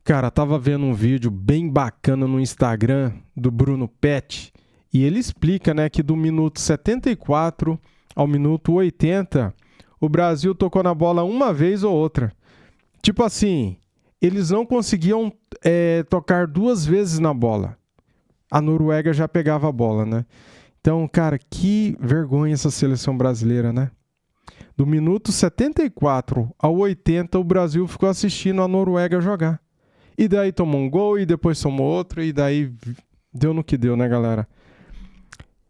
Cara, tava vendo um vídeo bem bacana no Instagram do Bruno Pet e ele explica, né, que do minuto 74 ao minuto 80 o Brasil tocou na bola uma vez ou outra. Tipo assim, eles não conseguiam tocar duas vezes na bola. A Noruega já pegava a bola, né? Então, cara, que vergonha essa seleção brasileira, né? Do minuto 74 ao 80 o Brasil ficou assistindo a Noruega jogar. E daí tomou um gol, e depois tomou outro, e daí deu no que deu, né, galera?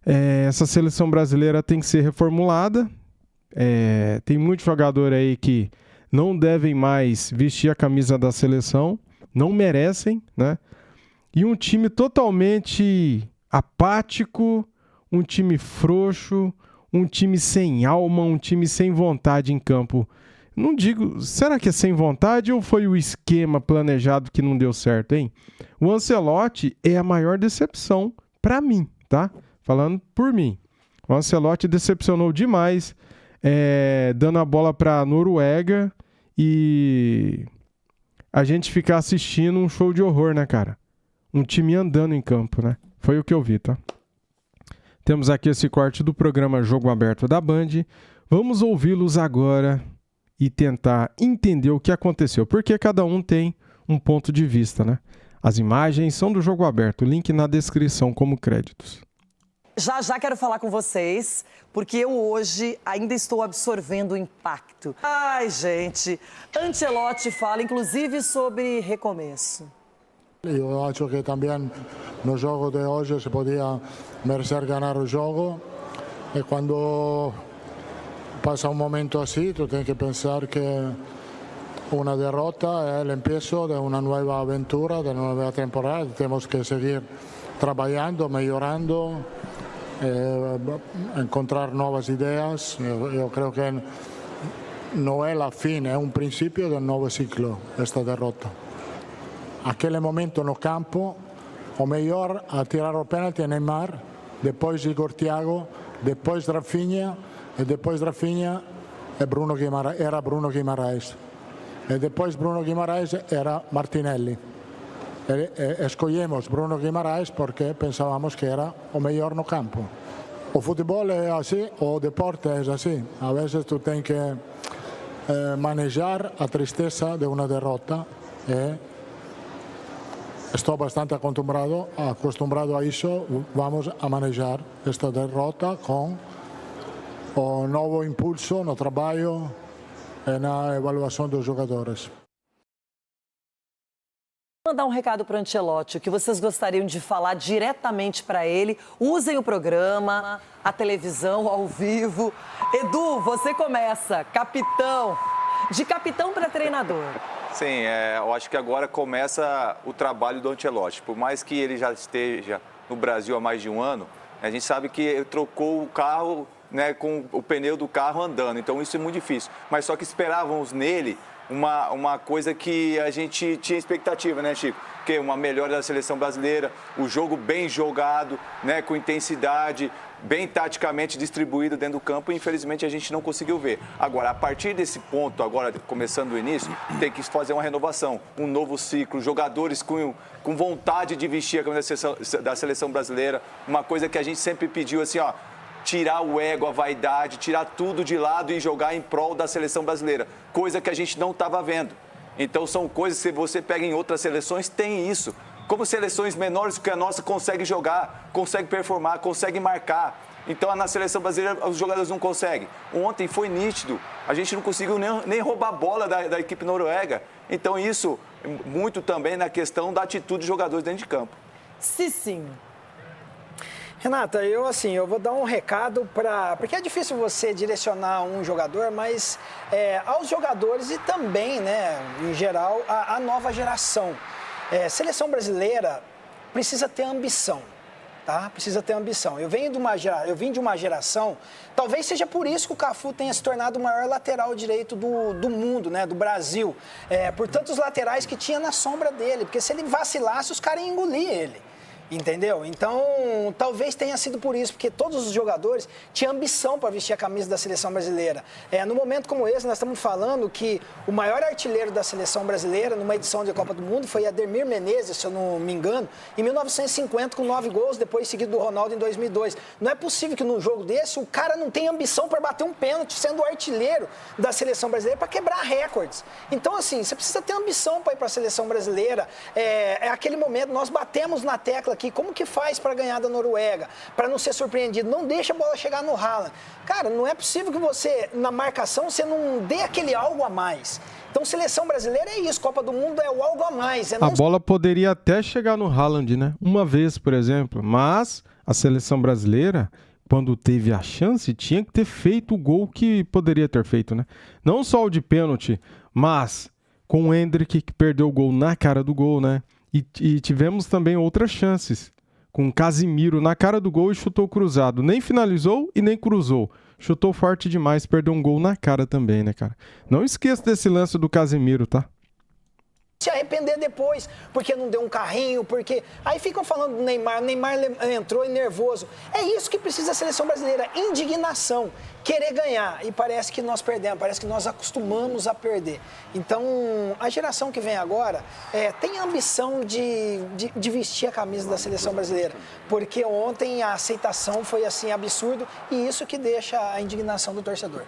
Essa seleção brasileira tem que ser reformulada. Tem muito jogador aí que não devem mais vestir a camisa da seleção, não merecem, né? E um time totalmente apático, um time frouxo, um time sem alma, um time sem vontade em campo. Não digo, será que é sem vontade ou foi o esquema planejado que não deu certo, hein? O Ancelotti é a maior decepção para mim, tá? Falando por mim. O Ancelotti decepcionou demais, dando a bola para a Noruega e a gente ficar assistindo um show de horror, né, cara? Um time andando em campo, né? Foi o que eu vi, tá? Temos aqui esse corte do programa Jogo Aberto da Band. Vamos ouvi-los agora e tentar entender o que aconteceu, porque cada um tem um ponto de vista, né? As imagens são do Jogo Aberto, link na descrição como créditos. Já quero falar com vocês, porque eu hoje ainda estou absorvendo o impacto. Ai, gente, Ancelotti fala inclusive sobre recomeço. Eu acho que também no jogo de hoje se podia merecer ganhar o jogo, e quando passa un momento así, tú tienes que pensar que una derrota es el empiezo de una nueva aventura, de una nueva temporada. Tenemos que seguir trabajando, mejorando, encontrar nuevas ideas. Yo creo que no es la fin, es un principio del nuevo ciclo, esta derrota. Aquel momento no campo, o mejor, a tirar o penalti a Neymar, después Igor Thiago, después Rafinha, e depois Rafinha era Bruno Guimarães. E depois Bruno Guimarães era Martinelli. Escolhemos Bruno Guimarães porque pensávamos que era o melhor no campo. O futebol é assim, o deporte é assim. A vezes tu tens que manejar a tristeza de uma derrota. Estou bastante acostumbrado a isso. Vamos a manejar esta derrota com o novo impulso no trabalho e na avaliação dos jogadores. Vou mandar um recado para o Ancelotti, o que vocês gostariam de falar diretamente para ele. Usem o programa, a televisão, ao vivo. Edu, você começa, capitão, de capitão para treinador. Sim, eu acho que agora começa o trabalho do Ancelotti. Por mais que ele já esteja no Brasil há mais de um ano, a gente sabe que ele trocou o carro, né, com o pneu do carro andando, então isso é muito difícil. Mas só que esperávamos nele uma coisa que a gente tinha expectativa, né, Chico? Que uma melhora da seleção brasileira, o jogo bem jogado, né, com intensidade, bem taticamente distribuído dentro do campo, e infelizmente a gente não conseguiu ver. Agora, a partir desse ponto, agora começando o início, tem que fazer uma renovação, um novo ciclo, jogadores com vontade de vestir a camisa da seleção brasileira, uma coisa que a gente sempre pediu assim, ó, tirar o ego, a vaidade, tirar tudo de lado e jogar em prol da seleção brasileira, coisa que a gente não estava vendo. Então são coisas que você pega em outras seleções, tem isso. Como seleções menores que a nossa conseguem jogar, conseguem performar, conseguem marcar. Então na seleção brasileira os jogadores não conseguem. Ontem foi nítido, a gente não conseguiu nem roubar a bola da equipe noruega. Então isso muito também na questão da atitude dos jogadores dentro de campo. Sim. Renata, eu vou dar um recado porque é difícil você direcionar um jogador, mas aos jogadores e também, né, em geral, a nova geração. Seleção brasileira precisa ter ambição, tá? Precisa ter ambição. Eu vim de uma geração, talvez seja por isso que o Cafu tenha se tornado o maior lateral direito do mundo, né, do Brasil. Por tantos laterais que tinha na sombra dele, porque se ele vacilasse, os caras iam engolir ele. Entendeu? Então, talvez tenha sido por isso, porque todos os jogadores tinham ambição para vestir a camisa da seleção brasileira. No momento como esse, nós estamos falando que o maior artilheiro da seleção brasileira, numa edição de Copa do Mundo, foi Ademir Menezes, se eu não me engano, em 1950, com 9 gols, depois seguido do Ronaldo em 2002. Não é possível que num jogo desse o cara não tenha ambição para bater um pênalti, sendo o artilheiro da seleção brasileira, para quebrar recordes. Então, assim, você precisa ter ambição para ir para a seleção brasileira. É aquele momento, nós batemos na tecla aqui, como que faz para ganhar da Noruega, para não ser surpreendido, não deixa a bola chegar no Haaland. Cara, não é possível que você, na marcação, você não dê aquele algo a mais. Então, seleção brasileira é isso, Copa do Mundo é o algo a mais. A bola poderia até chegar no Haaland, né? Uma vez, por exemplo, mas a seleção brasileira, quando teve a chance, tinha que ter feito o gol que poderia ter feito, né? Não só o de pênalti, mas com o Endrick, que perdeu o gol na cara do gol, né? E tivemos também outras chances, com o Casimiro na cara do gol e chutou cruzado. Nem finalizou e nem cruzou. Chutou forte demais, perdeu um gol na cara também, né, cara? Não esqueça desse lance do Casimiro, tá? Se arrepender depois, porque não deu um carrinho, porque... Aí ficam falando do Neymar, o Neymar entrou nervoso. É isso que precisa a seleção brasileira, indignação, querer ganhar. E parece que nós perdemos, parece que nós acostumamos a perder. Então, a geração que vem agora tem a ambição de vestir a camisa da seleção brasileira, porque ontem a aceitação foi assim, absurdo, e isso que deixa a indignação do torcedor.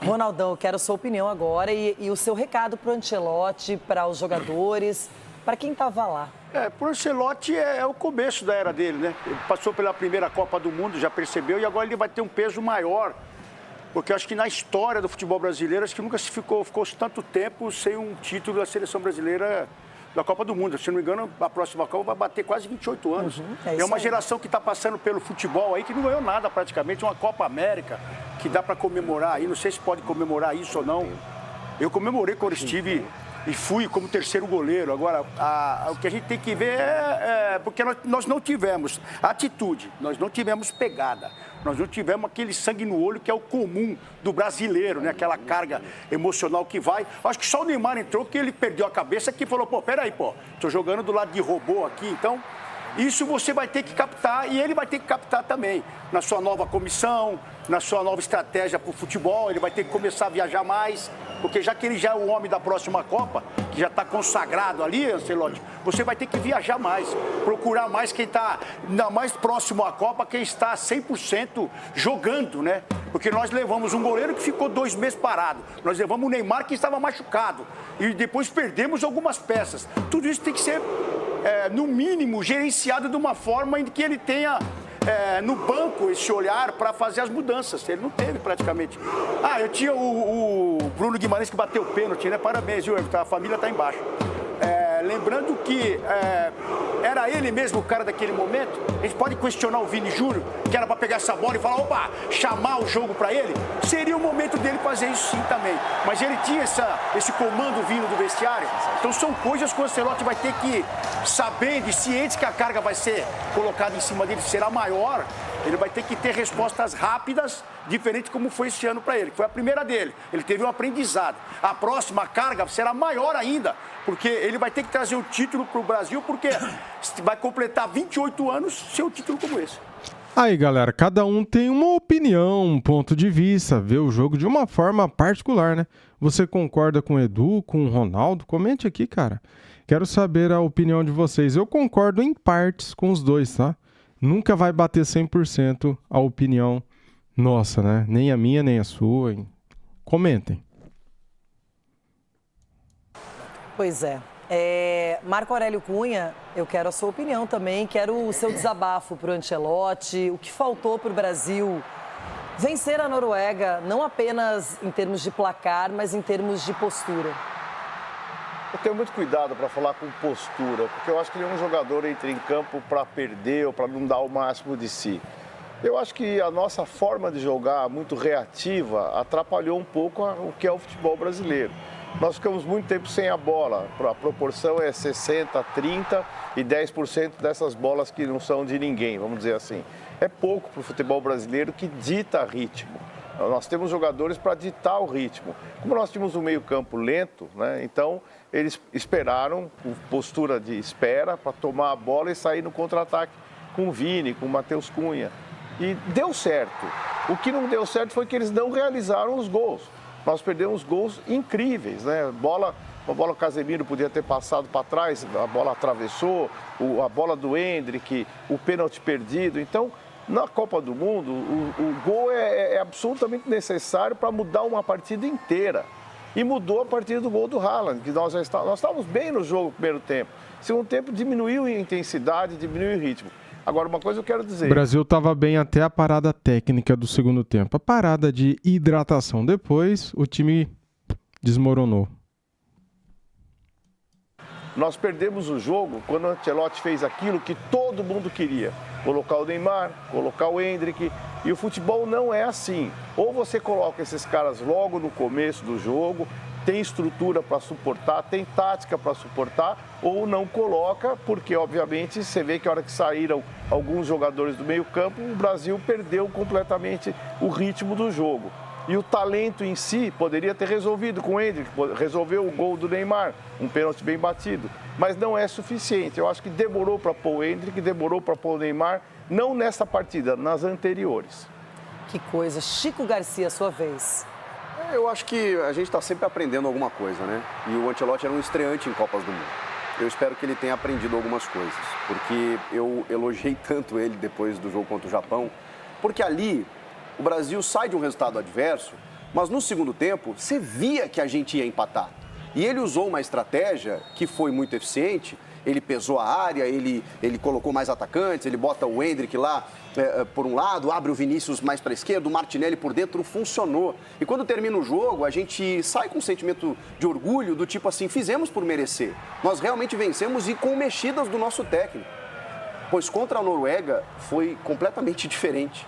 Ronaldão, eu quero a sua opinião agora e o seu recado para o Ancelotti, para os jogadores, para quem estava lá. Para o Ancelotti é o começo da era dele, né? Ele passou pela primeira Copa do Mundo, já percebeu, e agora ele vai ter um peso maior. Porque eu acho que na história do futebol brasileiro, acho que nunca ficou tanto tempo sem um título da seleção brasileira da Copa do Mundo. Se não me engano, a próxima Copa vai bater quase 28 anos. É uma geração que está passando pelo futebol aí, que não ganhou nada praticamente, uma Copa América, que dá para comemorar aí. Não sei se pode comemorar isso ou não. Eu comemorei quando estive e fui como terceiro goleiro. Agora, o que a gente tem que ver porque nós não tivemos atitude, nós não tivemos pegada. Nós não tivemos aquele sangue no olho que é o comum do brasileiro, né? Aquela carga emocional que vai. Acho que só o Neymar entrou que ele perdeu a cabeça que falou, peraí, tô jogando do lado de robô aqui, então... Isso você vai ter que captar e ele vai ter que captar também. Na sua nova comissão, na sua nova estratégia para o futebol, ele vai ter que começar a viajar mais, porque já que ele já é o homem da próxima Copa, que já está consagrado ali, Ancelotti, você vai ter que viajar mais, procurar mais quem está mais próximo à Copa, quem está 100% jogando, né? Porque nós levamos um goleiro que ficou 2 meses parado, nós levamos o Neymar que estava machucado e depois perdemos algumas peças. Tudo isso tem que ser... no mínimo, gerenciado de uma forma em que ele tenha no banco esse olhar para fazer as mudanças. Ele não teve praticamente. Eu tinha o Bruno Guimarães que bateu o pênalti, né? Parabéns, viu, Everton? A família está embaixo. Lembrando que era ele mesmo o cara daquele momento. A gente pode questionar o Vini Júnior, que era para pegar essa bola e falar, chamar o jogo para ele. Seria o momento dele fazer isso sim também. Mas ele tinha esse comando vindo do vestiário. Então são coisas que o Ancelotti vai ter que, sabendo e ciente que a carga vai ser colocada em cima dele, será maior, ele vai ter que ter respostas rápidas, diferente como foi esse ano para ele, que foi a primeira dele. Ele teve um aprendizado. A próxima carga será maior ainda, porque ele vai ter que trazer o título para o Brasil, porque vai completar 28 anos sem um título como esse. Aí, galera, cada um tem uma opinião, um ponto de vista, vê o jogo de uma forma particular, né? Você concorda com o Edu, com o Ronaldo? Comente aqui, cara. Quero saber a opinião de vocês. Eu concordo em partes com os dois, tá? Nunca vai bater 100% a opinião nossa, né? Nem a minha, nem a sua. Comentem. Pois é. Marco Aurélio Cunha, eu quero a sua opinião também, quero o seu desabafo para o Ancelotti, o que faltou para o Brasil vencer a Noruega, não apenas em termos de placar, mas em termos de postura. Eu tenho muito cuidado para falar com postura, porque eu acho que nenhum jogador entra em campo para perder ou para não dar o máximo de si. Eu acho que a nossa forma de jogar, muito reativa, atrapalhou um pouco o que é o futebol brasileiro. Nós ficamos muito tempo sem a bola, a proporção é 60, 30 e 10% dessas bolas que não são de ninguém, vamos dizer assim. É pouco para o futebol brasileiro que dita ritmo. Nós temos jogadores para ditar o ritmo. Como nós tínhamos um meio-campo lento, né, então eles esperaram, com postura de espera, para tomar a bola e sair no contra-ataque com o Vini, com o Matheus Cunha. E deu certo. O que não deu certo foi que eles não realizaram os gols. Nós perdemos gols incríveis, né? A bola o Casemiro podia ter passado para trás, a bola atravessou, a bola do Endrick, o pênalti perdido. Então, na Copa do Mundo, o gol é absolutamente necessário para mudar uma partida inteira. E mudou a partir do gol do Haaland, que nós estávamos bem no jogo no primeiro tempo. Segundo tempo diminuiu a intensidade, diminuiu o ritmo. Agora, uma coisa eu quero dizer... O Brasil estava bem até a parada técnica do segundo tempo. A parada de hidratação. Depois, o time desmoronou. Nós perdemos o jogo quando o Ancelotti fez aquilo que todo mundo queria. Colocar o Neymar, colocar o Endrick. E o futebol não é assim. Ou você coloca esses caras logo no começo do jogo, tem estrutura para suportar, tem tática para suportar, ou não coloca, porque obviamente você vê que a hora que saíram alguns jogadores do meio campo, o Brasil perdeu completamente o ritmo do jogo. E o talento em si poderia ter resolvido com o Endrick, resolveu o gol do Neymar, um pênalti bem batido. Mas não é suficiente. Eu acho que demorou para pôr o Endrick, demorou para pôr o Neymar, não nessa partida, nas anteriores. Que coisa. Chico Garcia, sua vez. Eu acho que a gente está sempre aprendendo alguma coisa, né? E o Ancelotti era um estreante em Copas do Mundo. Eu espero que ele tenha aprendido algumas coisas, porque eu elogiei tanto ele depois do jogo contra o Japão, porque ali o Brasil sai de um resultado adverso, mas no segundo tempo você via que a gente ia empatar. E ele usou uma estratégia que foi muito eficiente. Ele pesou a área, ele colocou mais atacantes, ele bota o Endrick lá por um lado, abre o Vinícius mais para a esquerda, o Martinelli por dentro, funcionou. E quando termina o jogo, a gente sai com um sentimento de orgulho, do tipo assim, fizemos por merecer. Nós realmente vencemos e com mexidas do nosso técnico. Pois contra a Noruega foi completamente diferente.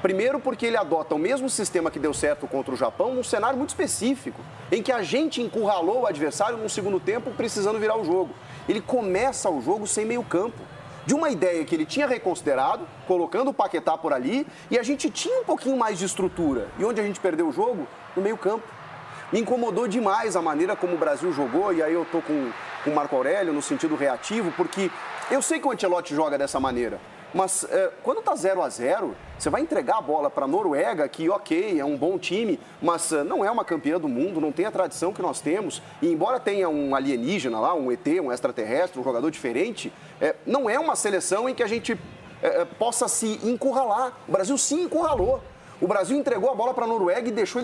Primeiro porque ele adota o mesmo sistema que deu certo contra o Japão, num cenário muito específico, em que a gente encurralou o adversário no segundo tempo, precisando virar o jogo. Ele começa o jogo sem meio campo. De uma ideia que ele tinha reconsiderado, colocando o Paquetá por ali, e a gente tinha um pouquinho mais de estrutura. E onde a gente perdeu o jogo? No meio campo. Me incomodou demais a maneira como o Brasil jogou, e aí eu tô com o Marco Aurélio no sentido reativo, porque eu sei que o Ancelotti joga dessa maneira. Mas quando está 0-0, você vai entregar a bola para a Noruega, que ok, é um bom time, mas não é uma campeã do mundo, não tem a tradição que nós temos. E embora tenha um alienígena lá, um ET, um extraterrestre, um jogador diferente, não é uma seleção em que a gente possa se encurralar. O Brasil se encurralou. O Brasil entregou a bola para a Noruega e deixou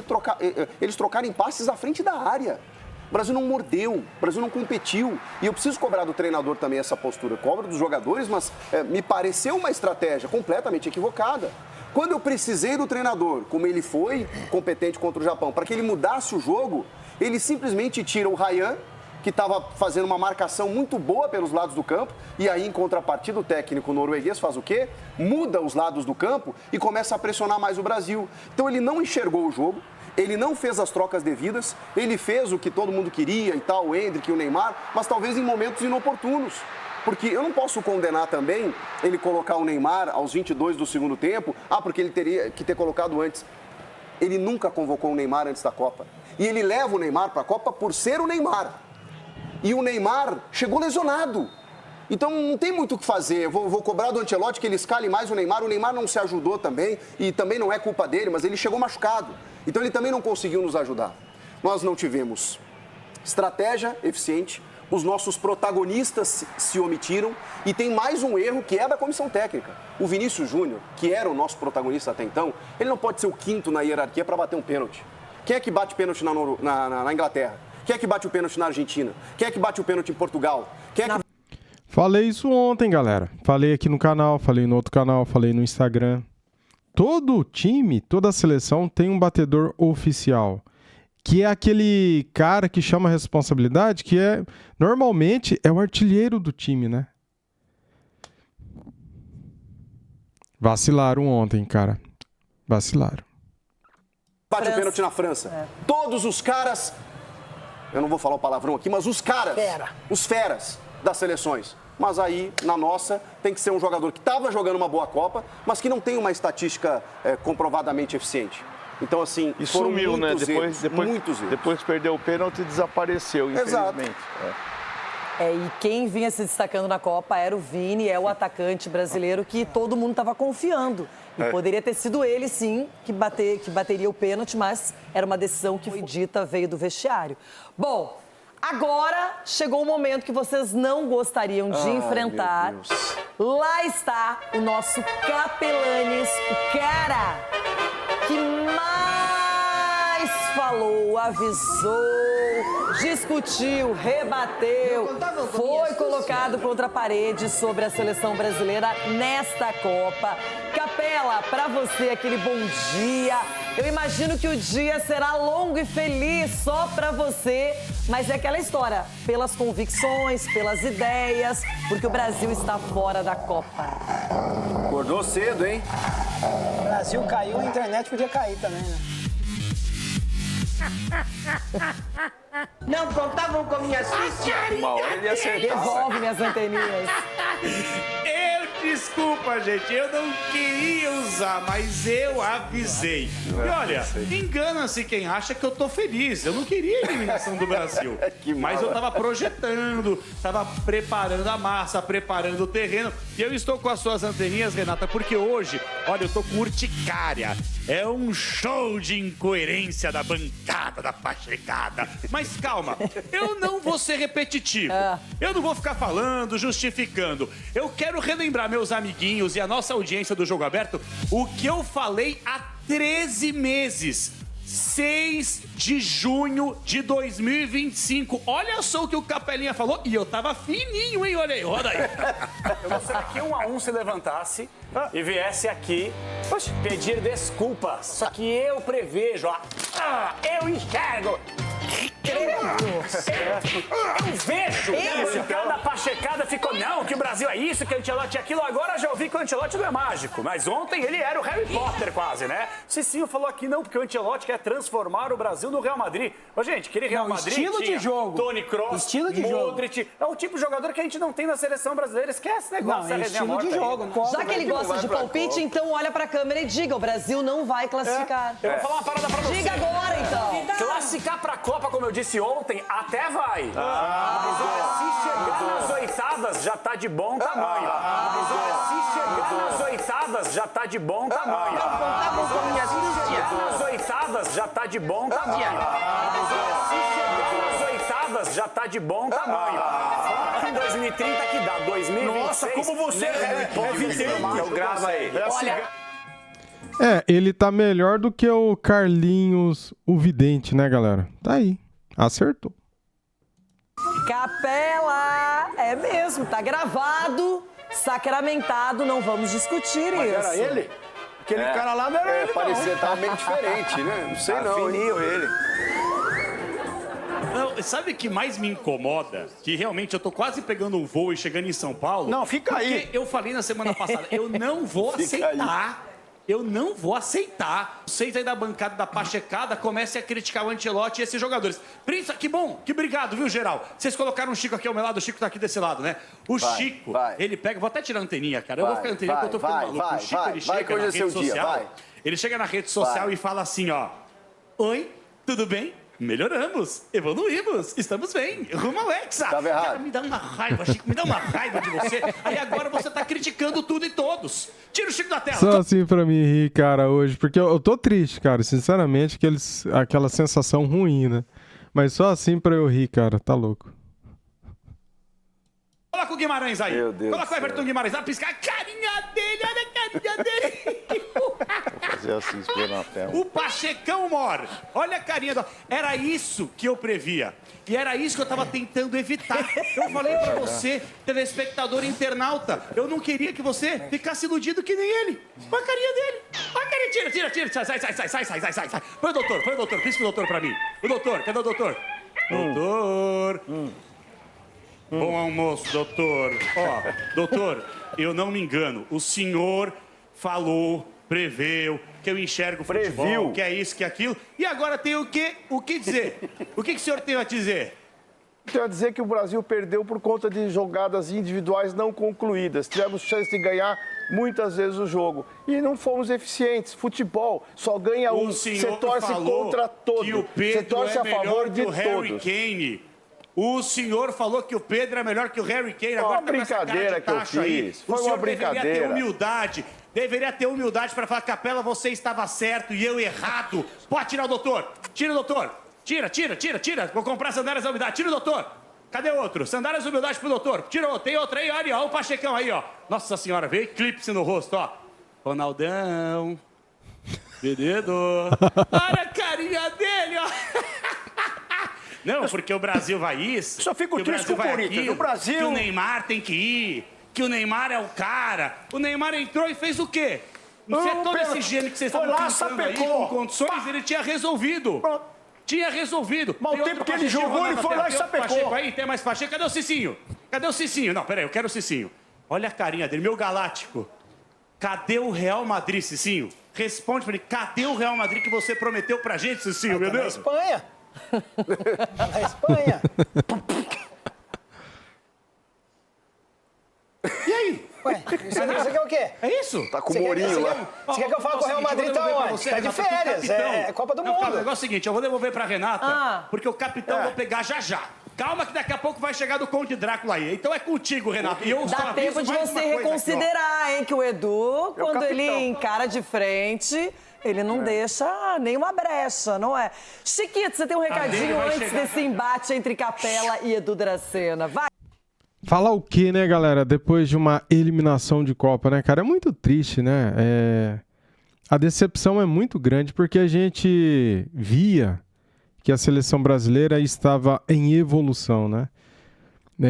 eles trocarem passes à frente da área. O Brasil não mordeu, o Brasil não competiu. E eu preciso cobrar do treinador também essa postura. Cobro dos jogadores, mas me pareceu uma estratégia completamente equivocada. Quando eu precisei do treinador, como ele foi competente contra o Japão, para que ele mudasse o jogo, ele simplesmente tira o Ryan, que estava fazendo uma marcação muito boa pelos lados do campo, e aí, em contrapartida, o técnico norueguês faz o quê? Muda os lados do campo e começa a pressionar mais o Brasil. Então, ele não enxergou o jogo. Ele não fez as trocas devidas, ele fez o que todo mundo queria e tal, o Endrick e o Neymar, mas talvez em momentos inoportunos. Porque eu não posso condenar também ele colocar o Neymar aos 22 do segundo tempo, porque ele teria que ter colocado antes. Ele nunca convocou o Neymar antes da Copa. E ele leva o Neymar para a Copa por ser o Neymar. E o Neymar chegou lesionado. Então não tem muito o que fazer. Eu vou cobrar do Ancelotti que ele escale mais o Neymar não se ajudou também, e também não é culpa dele, mas ele chegou machucado. Então ele também não conseguiu nos ajudar. Nós não tivemos estratégia eficiente, os nossos protagonistas se omitiram, e tem mais um erro que é da comissão técnica. O Vinícius Júnior, que era o nosso protagonista até então, ele não pode ser o quinto na hierarquia para bater um pênalti. Quem é que bate pênalti na Inglaterra? Quem é que bate o pênalti na Argentina? Quem é que bate o pênalti em Portugal? Quem é que... Falei isso ontem, galera. Falei aqui no canal, falei no outro canal, falei no Instagram. Todo time, toda seleção tem um batedor oficial, que é aquele cara que chama a responsabilidade, que normalmente é o artilheiro do time, né? Vacilaram ontem, cara. Vacilaram. Bate o pênalti na França. Todos os caras, eu não vou falar o palavrão aqui, mas os caras, os feras das seleções. Mas aí, na nossa, tem que ser um jogador que estava jogando uma boa Copa, mas que não tem uma estatística comprovadamente eficiente. Então, assim, E foram sumiu, né? muitos erros, muitos erros. Depois que perdeu o pênalti, desapareceu, infelizmente. E quem vinha se destacando na Copa era o Vini, é o atacante brasileiro que todo mundo estava confiando. E poderia ter sido ele, sim, que bateria o pênalti, mas era uma decisão que foi dita, veio do vestiário. Bom, agora chegou o momento que vocês não gostariam de enfrentar. Lá está o nosso Capelanes, o cara que mais falou, avisou, discutiu, rebateu, foi colocado contra a parede sobre a seleção brasileira nesta Copa. Capela, para você aquele bom dia. Eu imagino que o dia será longo e feliz só para você, mas é aquela história, pelas convicções, pelas ideias, porque o Brasil está fora da Copa. Acordou cedo, hein? O Brasil caiu, a internet podia cair também, né? Não contavam com minha ficha. Uma hora ele ia acertar. Devolve minhas anteninhas. Desculpa, gente, eu não queria usar, mas eu avisei. E olha, engana-se quem acha que eu tô feliz. Eu não queria a eliminação do Brasil. Mas eu tava projetando, tava preparando a massa, preparando o terreno. E eu estou com as suas anteninhas, Renata, porque hoje, olha, eu tô com urticária. É um show de incoerência da bancada, da pachecada. Mas calma, eu não vou ser repetitivo. Eu não vou ficar falando, justificando. Eu quero relembrar meus amiguinhos e a nossa audiência do Jogo Aberto o que eu falei há 13 meses. 6 de junho de 2025. Olha só o que o Capelinha falou. E eu tava fininho, hein? Olha aí, roda aí. Eu gostaria que 1 a 1 se levantasse e viesse aqui pedir desculpas. Só que eu prevejo, eu enxergo. Eu vejo. Se cada pachecada ficou, não, que o Brasil é isso, que o Ancelotti é aquilo. Agora já ouvi que o Ancelotti não é mágico. Mas ontem ele era o Harry Potter quase, né? Cicinho falou aqui não, porque o Ancelotti quer transformar o Brasil no Real Madrid. Ô, gente, aquele Real Madrid estilo de jogo. Toni Kroos, Estilo de Modric. É o tipo de jogador que a gente não tem na seleção brasileira. Esquece esse negócio. Não, é estilo de jogo. Já que ele gosta de palpite, então olha pra câmera e diga, o Brasil não vai classificar. Eu vou falar uma parada pra você. Diga agora, então. Classificar pra Copa, como eu disse ontem, até vai. Mas olha, se chegar nas oitavas, já tá de bom tamanho. Mas olha, se chegar nas oitavas, já tá de bom tamanho. Mas olha, se chegar nas oitavas, já tá de bom tamanho. Mas olha, se chegar nas oitavas, já tá de bom tamanho. Em 2030 que dá, 2026... Nossa, como você é vidente. Eu gravo aí. Ele tá melhor do que o Carlinhos, o vidente, né, galera? Tá aí. Acertou. Capela! É mesmo, tá gravado, sacramentado, não vamos discutir isso. Era ele? Aquele cara lá não era ele, parecia tava meio diferente, né? Não sei não. Fininho ele. Não, sabe o que mais me incomoda? Que realmente eu tô quase pegando um voo e chegando em São Paulo. Não, fica aí. Porque eu falei na semana passada, eu não vou aceitar. Eu não vou aceitar. Vocês aí da bancada da pachecada comecem a criticar o Ancelotti e esses jogadores. Que bom, que obrigado, viu, geral? Vocês colocaram o Chico aqui ao meu lado, o Chico tá aqui desse lado, né? O Chico, ele pega... Vou até tirar a anteninha, cara. Eu vou ficar a anteninha porque eu tô ficando maluco. O Chico, ele chega na rede social... Ele chega na rede social e fala assim, ó... Oi, tudo bem? Melhoramos, evoluímos, estamos bem, rumo ao Hexa. Tava errado. Cara, me dá uma raiva, Chico, me dá uma raiva de você. Aí agora você tá criticando tudo e todos. Tira o Chico da tela. Só assim pra mim rir, cara, hoje. Porque eu tô triste, cara, sinceramente, aquela sensação ruim, né? Mas só assim pra eu rir, cara, tá louco. Coloca o Guimarães aí. Meu Deus. Coloca o Everton Guimarães. Vai piscar a carinha dele. Olha a carinha dele. Vou fazer assim, espelho na tela. O Pachecão, Mor. Olha a carinha do... Era isso que eu previa. E era isso que eu tava tentando evitar. Eu falei pra você, telespectador internauta, eu não queria que você ficasse iludido que nem ele. Olha a carinha dele. Olha a carinha. Tira. Sai. Põe o doutor. Pisca o doutor pra mim. O doutor, cadê o doutor? Doutor. Bom almoço, doutor. Ó, doutor, eu não me engano. O senhor falou, preveu, que eu enxergo futebol, que é isso, que é aquilo. E agora tem o quê? O que dizer? O que o senhor tem a dizer? Tenho a dizer que o Brasil perdeu por conta de jogadas individuais não concluídas. Tivemos chance de ganhar muitas vezes o jogo. E não fomos eficientes. Futebol só ganha um. Você torce contra todos. Que o Pedro você torce a favor de todos. Harry Kane. O senhor falou que o Pedro é melhor que o Harry Kane. Agora uma brincadeira que eu fiz. Foi uma brincadeira. Deveria ter humildade para falar, Capela, você estava certo e eu errado. Pode tirar o doutor. Tira o doutor. Tira. Vou comprar sandálias da humildade. Tira o doutor. Cadê outro? Sandálias da humildade pro doutor. Tira outro. Tem outro aí, olha, ó. O Pachecão aí, ó. Nossa senhora, veio eclipse no rosto, ó. Ronaldão. Benedo. Olha a carinha dele, ó. Não, porque o Brasil vai isso. Só fico triste com o Corinthians. O Brasil... Que o Neymar tem que ir. Que o Neymar é o cara. O Neymar entrou e fez o quê? Não fez todo esse gênio que vocês estavam pensando aí, com condições, ele tinha resolvido. Tinha resolvido. Mas o tempo que ele jogou, ele foi lá e sapecou. Aí, tem mais Pacheco. Cadê o Cicinho? Não, peraí, eu quero o Cicinho. Olha a carinha dele, meu galáctico. Cadê o Real Madrid, Cicinho? Responde pra ele, cadê o Real Madrid que você prometeu pra gente, Cicinho, meu Deus? Na Espanha. Na Espanha. E aí? Ué, você quer o quê? É isso? Tá com o Mourinho lá. Você quer que eu fale com o Real Madrid? Tá onde? Tá de férias, é Copa do Mundo. Calma, o negócio é o seguinte, eu vou devolver pra Renata, porque o capitão eu vou pegar já. Calma que daqui a pouco vai chegar do Conde Drácula aí. Então é contigo, Renato. E eu dá tempo de você reconsiderar, hein, que o Edu, quando ele encara de frente... Ele não deixa nenhuma brecha, não é? Chiquito, você tem um recadinho antes desse embate entre Capela e Edu Dracena. Vai! Falar o quê, né, galera? Depois de uma eliminação de Copa, né, cara? É muito triste, né? A decepção é muito grande porque a gente via que a seleção brasileira estava em evolução, né?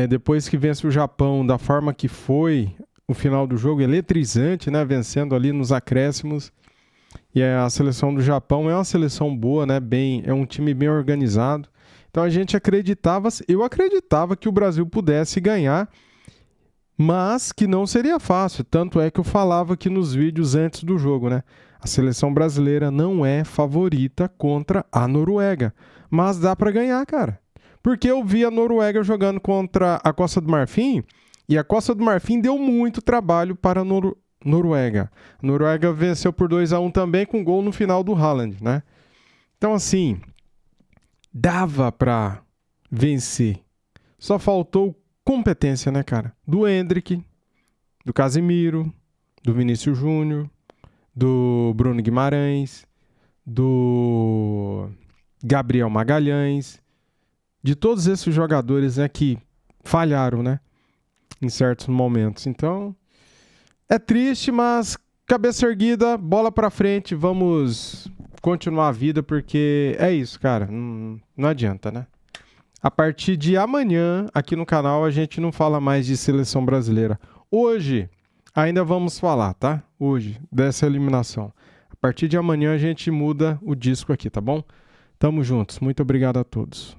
Depois que vence o Japão da forma que foi o final do jogo, eletrizante, né? Vencendo ali nos acréscimos. E a seleção do Japão é uma seleção boa, né? É um time bem organizado. Então a gente eu acreditava que o Brasil pudesse ganhar, mas que não seria fácil. Tanto é que eu falava aqui nos vídeos antes do jogo, né? A seleção brasileira não é favorita contra a Noruega, mas dá para ganhar, cara. Porque eu vi a Noruega jogando contra a Costa do Marfim e a Costa do Marfim deu muito trabalho para a Noruega. A Noruega venceu por 2-1 também com gol no final do Haaland, né? Então, assim, dava pra vencer. Só faltou competência, né, cara? Do Endrick, do Casemiro, do Vinícius Júnior, do Bruno Guimarães, do Gabriel Magalhães, de todos esses jogadores, né, que falharam, né, em certos momentos. Então, é triste, mas cabeça erguida, bola pra frente, vamos continuar a vida, porque é isso, cara, não adianta, né? A partir de amanhã, aqui no canal, a gente não fala mais de seleção brasileira. Hoje, ainda vamos falar, tá? Hoje, dessa eliminação. A partir de amanhã, a gente muda o disco aqui, tá bom? Tamo juntos. Muito obrigado a todos.